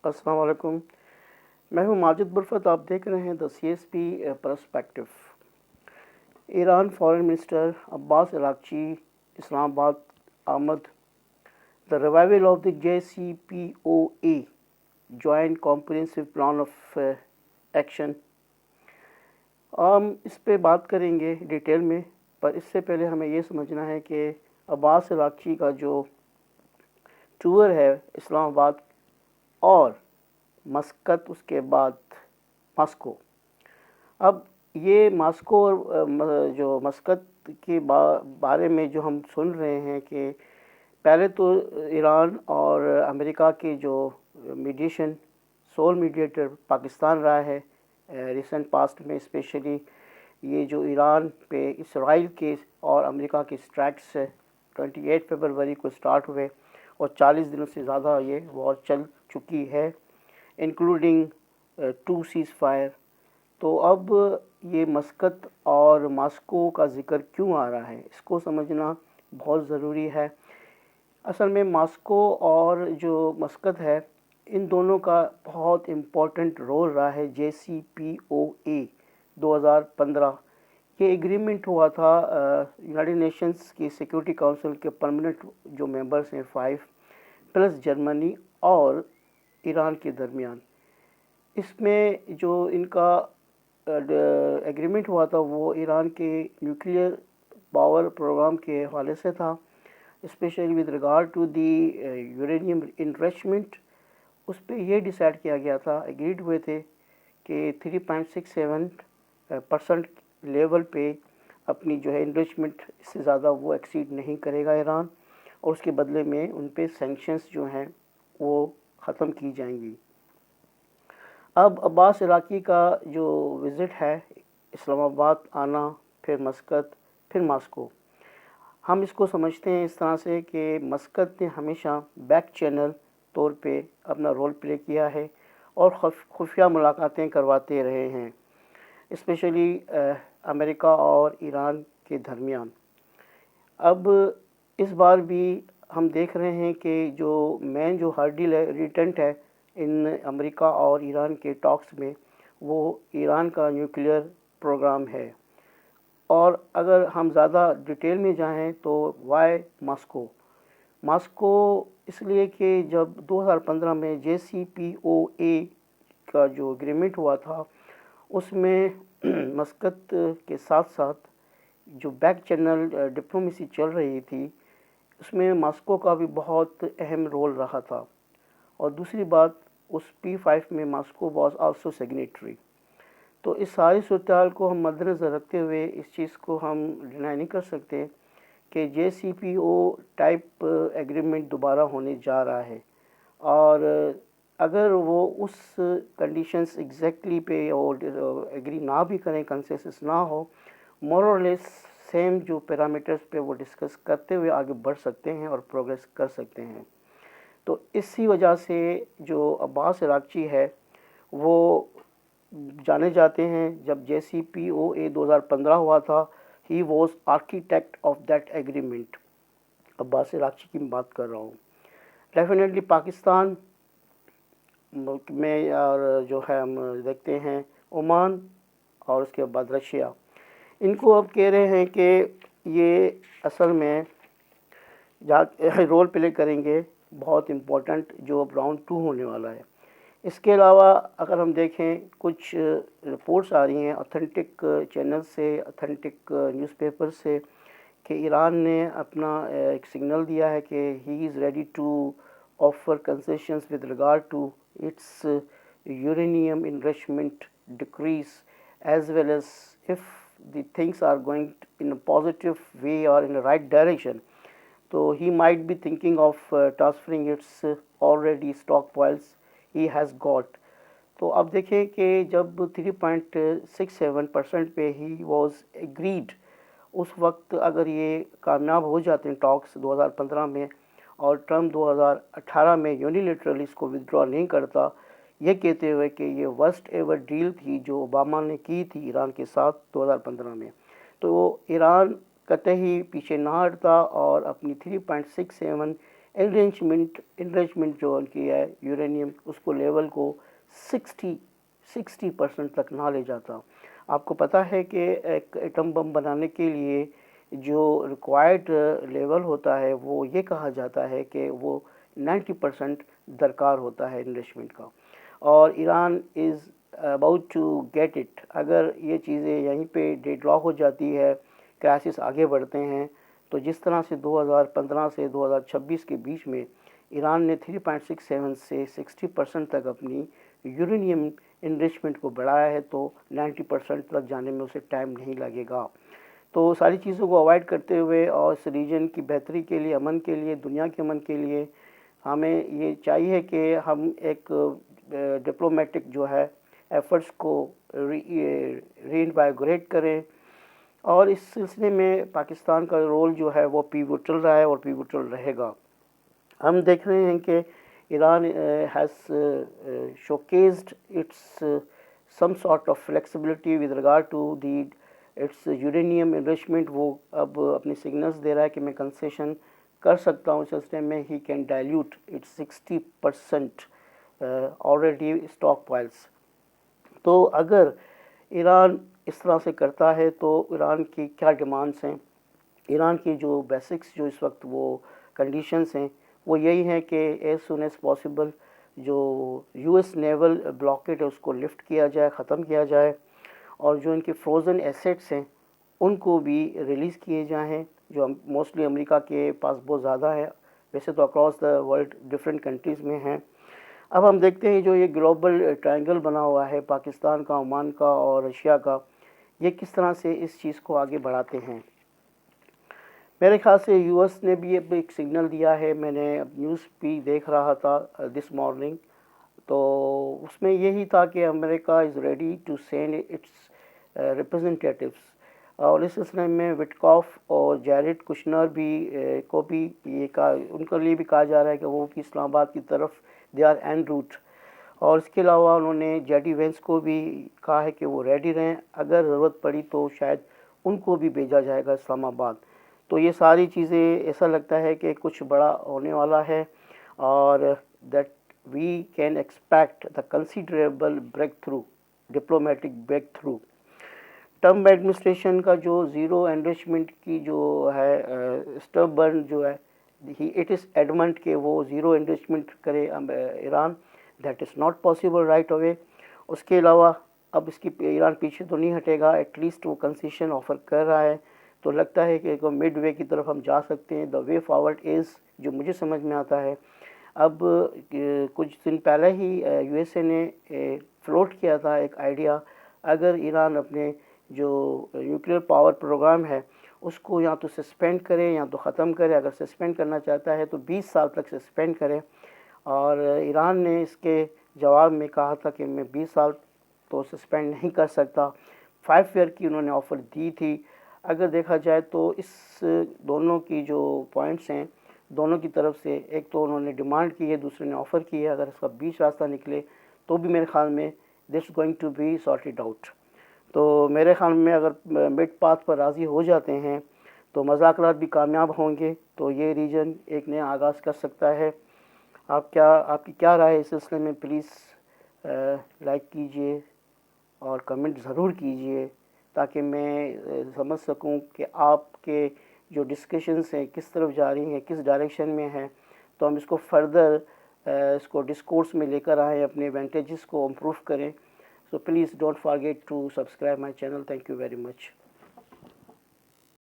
السلام علیکم. میں ہوں ماجد برفت. آپ دیکھ رہے ہیں the C S P perspective. Iran foreign minister Abbas Araghchi Islamabad آمد. The revival of the J C P O A joint comprehensive plan of action. ہم اس پہ بات کریں گے ڈیٹیل میں، پر اس سے پہلے ہمیں یہ سمجھنا ہے کہ عباس اراغچی کا جو ٹور ہے اسلام آباد اور مسقط، اس کے بعد ماسکو. اب یہ ماسکو اور جو مسقط کے بارے میں جو ہم سن رہے ہیں کہ پہلے تو ایران اور امریکہ کے جو میڈیشن سول میڈیٹر پاکستان رہا ہے ریسنٹ پاسٹ میں، اسپیشلی یہ جو ایران پہ اسرائیل کے اور امریکہ کے اسٹرائکس 28 فروری کو اسٹارٹ ہوئے اور 40 دنوں سے زیادہ یہ وار چل چکی ہے، انکلوڈنگ 2 سیز فائر. تو اب یہ مسقط اور ماسکو کا ذکر کیوں آ رہا ہے، اس کو سمجھنا بہت ضروری ہے. اصل میں ماسکو اور جو مسقط ہے، ان دونوں کا بہت امپورٹنٹ رول رہا ہے جے سی پی او اے 2015. یہ ایگریمنٹ ہوا تھا یونائٹڈ نیشنز کی سیکورٹی کونسل کے پرماننٹ جو ممبرس ہیں 5 پلس جرمنی اور ایران کے درمیان. اس میں جو ان کا ایگریمنٹ ہوا تھا وہ ایران کے نیوکلیئر پاور پروگرام کے حوالے سے تھا، especially with regard to the uranium enrichment. اس پہ یہ ڈیسائیڈ کیا گیا تھا، ایگریڈ ہوئے تھے کہ 3.67% لیول پہ اپنی جو ہے انریچمنٹ اس سے زیادہ وہ ایکسیڈ نہیں کرے گا ایران، اور اس کے بدلے میں ان پہ سینکشنز جو ہیں وہ ختم کی جائیں گی. اب عباس اراغچی کا جو وزٹ ہے اسلام آباد آنا، پھر مسقط، پھر ماسکو، ہم اس کو سمجھتے ہیں اس طرح سے کہ مسقط نے ہمیشہ بیک چینل طور پہ اپنا رول پلے کیا ہے اور خفیہ ملاقاتیں کرواتے رہے ہیں، اسپیشلی امریکہ اور ایران کے درمیان. اب اس بار بھی ہم دیکھ رہے ہیں کہ جو مین جو ہرڈل ہے ریٹنٹ ہے ان امریکہ اور ایران کے ٹاکس میں، وہ ایران کا نیوکلیئر پروگرام ہے. اور اگر ہم زیادہ ڈیٹیل میں جائیں تو وائی ماسکو اس لیے کہ جب 2015 میں جے سی پی او اے کا جو اگریمنٹ ہوا تھا، اس میں مسقط کے ساتھ ساتھ جو بیک چینل ڈپلومیسی چل رہی تھی، اس میں ماسکو کا بھی بہت اہم رول رہا تھا. اور دوسری بات، اس P5 میں ماسکو واز آلسو سگنیٹری. تو اس ساری صورتحال کو ہم مد نظر رکھتے ہوئے اس چیز کو ہم ڈینائی نہیں کر سکتے کہ جے سی پی او ٹائپ ایگریمنٹ دوبارہ ہونے جا رہا ہے. اور اگر وہ اس کنڈیشنز ایگزیکٹلی پہ ایگری نہ بھی کریں، کنسنسس نہ ہو، مور اور لیس سیم جو پیرامیٹرز پہ وہ ڈسکس کرتے ہوئے آگے بڑھ سکتے ہیں اور پروگریس کر سکتے ہیں. تو اسی وجہ سے جو عباس اراغچی ہے وہ جانے جاتے ہیں. جب جے سی پی او اے 2015 ہوا تھا، he was architect of that agreement. Abbas Araghchi کی بات کر رہا ہوں. ڈیفینیٹلی پاکستان ملک میں اور جو ہے ہم دیکھتے ہیں عمان اور اس کے بعد رشیا، ان کو اب کہہ رہے ہیں کہ یہ اصل میں رول پلے کریں گے بہت امپورٹنٹ جو اب راؤنڈ 2 ہونے والا ہے. اس کے علاوہ اگر ہم دیکھیں کچھ رپورٹس آ رہی ہیں اتھینٹک چینل سے، اتھینٹک نیوز پیپر سے، کہ ایران نے اپنا ایک سگنل دیا ہے کہ he is ready to offer concessions with regard to its uranium enrichment decrease as well as if the things are going in a positive way or in the right direction. So he might be thinking of transferring its already stockpiles he has got. تو اب دیکھیں کہ جب 3.67% پہ he was agreed, اس وقت اگر یہ کامیاب ہو جاتے ہیں ٹاکس 2015 میں، اور ٹرمپ 2018 میں یونیلیٹرلی اس کو ودڈرا نہیں کرتا، یہ کہتے ہوئے کہ یہ ورسٹ ایور ڈیل تھی جو اوباما نے کی تھی ایران کے ساتھ 2015 میں، تو ایران قطعی پیچھے نہ ہٹتا اور اپنی 3.67 انریچمنٹ جو کی ہے یورینیم اس کو لیول کو 60% تک نہ لے جاتا. آپ کو پتہ ہے کہ ایک ایٹم بم بنانے کے لیے جو ریکوائرڈ لیول ہوتا ہے وہ یہ کہا جاتا ہے کہ وہ 90% درکار ہوتا ہے انریچمنٹ کا, اور Iran is about to get it. اگر یہ چیزیں یہیں پہ ڈیڈ لاک ہو جاتی ہے, کرائسس آگے بڑھتے ہیں, تو جس طرح سے 2015 سے 2026 کے بیچ میں ایران نے 3.67 سے 60% تک اپنی یورینیم انریچمنٹ کو بڑھایا ہے, تو 90% تک جانے میں اسے ٹائم نہیں لگے گا. تو ساری چیزوں کو اوائڈ کرتے ہوئے اور اس ریجن کی بہتری کے لیے, امن کے لیے, دنیا کے امن کے لیے, ہمیں یہ چاہیے کہ ہم ایک ڈپلومیٹک جو ہے ایفرٹس کو ری انویگوریٹ کریں, اور اس سلسلے میں پاکستان کا رول جو ہے وہ پیوٹل رہا ہے اور پیوٹل رہے گا. ہم دیکھ رہے ہیں کہ Iran has showcased its some sort of flexibility with regard to the its uranium enrichment. وہ اب اپنی سگنلز دے رہا ہے کہ میں کنسیشن کر سکتا ہوں اس سلسلے میں. He can dilute its 60% already stockpiles. تو اگر ایران اس طرح سے کرتا ہے تو ایران کی کیا ڈیمانڈس ہیں, ایران کی جو بیسکس جو اس وقت وہ کنڈیشنز ہیں وہ یہی ہیں کہ ایز سون ایز پاسبل جو یو ایس نیول بلاکیڈ ہے اس کو لفٹ کیا جائے, ختم کیا جائے, اور جو ان کے فروزن ایسیٹس ہیں ان کو بھی ریلیز کیے جائیں, جو موسٹلی امریکہ کے پاس بہت زیادہ ہے, ویسے تو across the world different countries میں ہیں. اب ہم دیکھتے ہیں جو یہ گلوبل ٹرائنگل بنا ہوا ہے پاکستان کا, عمان کا اور رشیا کا, یہ کس طرح سے اس چیز کو آگے بڑھاتے ہیں. میرے خیال سے یو ایس نے بھی اب ایک سگنل دیا ہے. میں نے اب نیوز بھی دیکھ رہا تھا دس مارننگ, تو اس میں یہی تھا کہ امریکہ is ready to send its representatives, اور اس سلسلے میں وٹکاف اور جیریڈ کشنر بھی کو بھی یہ کہا, ان کے لیے بھی کہا جا رہا ہے کہ وہ بھی اسلام آباد کی طرف دے آر این روٹ. اور اس کے علاوہ انہوں نے جے ڈی وینس کو بھی کہا ہے کہ وہ ریڈی رہیں, اگر ضرورت پڑی تو شاید ان کو بھی بھیجا جائے گا اسلام آباد. تو یہ ساری چیزیں ایسا لگتا ہے کہ کچھ بڑا ہونے والا ہے, اور that we can expect the considerable breakthrough, diplomatic breakthrough. Trump administration کا جو زیرو انریچمنٹ کی جو ہے اسٹربرن جو ہے, اٹ از ایڈمنٹ کہ وہ زیرو انریچمنٹ کرے Iran, that is not possible right away. اس کے علاوہ اب اس کی ایران پیچھے تو نہیں ہٹے گا, ایٹ لیسٹ وہ کنسیشن آفر کر رہا ہے, تو لگتا ہے کہ مڈ وے کی طرف ہم جا سکتے ہیں. دا وے فارورڈ از, جو مجھے سمجھ میں آتا ہے, اب کچھ دن پہلے ہی یو ایس اے نے فلوٹ کیا تھا ایک آئیڈیا, اگر ایران اپنے جو نیوکلیئر پاور پروگرام ہے اس کو یا تو سسپینڈ کرے یا تو ختم کرے. اگر سسپینڈ کرنا چاہتا ہے تو 20 سال تک سسپینڈ کرے, اور ایران نے اس کے جواب میں کہا تھا کہ میں 20 سال تو سسپینڈ نہیں کر سکتا. 5 ایئر کی انہوں نے آفر دی تھی. اگر دیکھا جائے تو اس دونوں کی جو پوائنٹس ہیں دونوں کی طرف سے, ایک تو انہوں نے ڈیمانڈ کی ہے, دوسرے نے آفر کی ہے, اگر اس کا بیچ راستہ نکلے تو بھی میرے خیال میں this going to be sorted out. تو میرے خیال میں اگر مڈ پاتھ پر راضی ہو جاتے ہیں تو مذاکرات بھی کامیاب ہوں گے, تو یہ ریجن ایک نیا آغاز کر سکتا ہے. آپ کی کیا رائے اس سلسلے میں؟ پلیز لائک کیجئے اور کمنٹ ضرور کیجئے, تاکہ میں سمجھ سکوں کہ آپ کے جو ڈسکشنز ہیں کس طرف جا رہی ہیں, کس ڈائریکشن میں ہیں, تو ہم اس کو فردر اس کو ڈسکورس میں لے کر آئیں, اپنے ایڈوانٹیجز کو امپروو کریں. So please don't forget to subscribe my channel. Thank you very much.